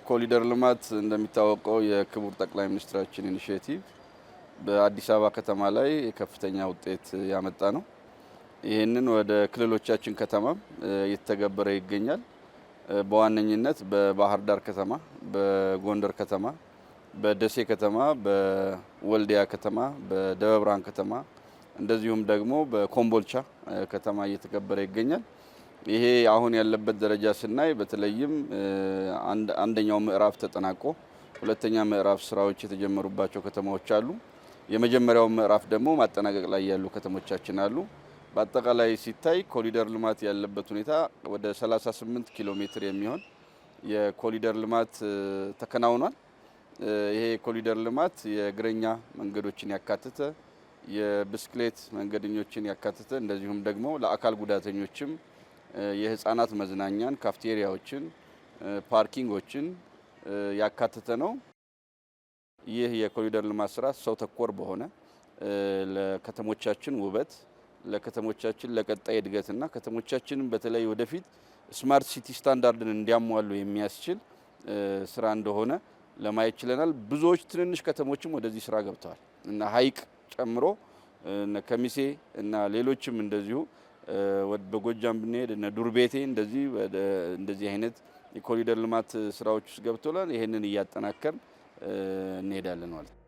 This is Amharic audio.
የኮሪደር ልማት እንደሚታወቀው የክቡር ጠቅላይ ሚኒስትራችን ኢኒሼቲቭ በአዲስ አበባ ከተማ ላይ ከፍተኛ ውጤት ያመጣ ነው። ይህንን ወደ ክልሎቻችን ከተማ እየተገበረ ይገኛል። በዋነኝነት በባህር ዳር ከተማ፣ በጎንደር ከተማ፣ በደሴ ከተማ፣ በወልዲያ ከተማ፣ በደብረ ብርሃን ከተማ እንደዚሁም ደግሞ በኮምቦልቻ ከተማ እየተገበረ ይገኛል። ይሄ አሁን ያለበት ደረጃ ስናይ በተለይም አንደኛው ምዕራፍ ተጠናቆ ሁለተኛ ምዕራፍ ስራዎች የተጀመሩባቸው ከተማዎች አሉ። የመጀመሪያው ምዕራፍ ደግሞ ማጠናቀቅ ላይ ያሉ ከተሞቻችን አሉ። በአጠቃላይ ሲታይ ኮሪደር ልማት ያለበት ሁኔታ ወደ 38 ኪሎ ሜትር የሚሆን የኮሪደር ልማት ተከናውኗል። ይሄ ኮሪደር ልማት የእግረኛ መንገዶችን ያካተተ፣ የብስክሌት መንገደኞችን ያካተተ እንደዚሁም ደግሞ ለአካል ጉዳተኞችም የህፃናት መዝናኛን፣ ካፍቴሪያዎችን፣ ፓርኪንጎችን ያካተተ ነው። ይህ የኮሪደር ልማት ስራ ሰው ተኮር በሆነ ለከተሞቻችን ውበት፣ ለከተሞቻችን ለቀጣይ እድገትና ከተሞቻችንን በተለይ ወደፊት ስማርት ሲቲ ስታንዳርድን እንዲያሟሉ የሚያስችል ስራ እንደሆነ ለማየት ችለናል። ብዙዎች ትንንሽ ከተሞችም ወደዚህ ስራ ገብተዋል እና ሀይቅ ጨምሮ ከሚሴ እና ሌሎችም እንደዚሁ በጎጃም ብንሄድ እነ ዱር ቤቴ እንደዚህ አይነት የኮሪደር ልማት ስራዎች ውስጥ ገብተዋል። ይሄንን እያጠናከርን እንሄዳለን ማለት ነው።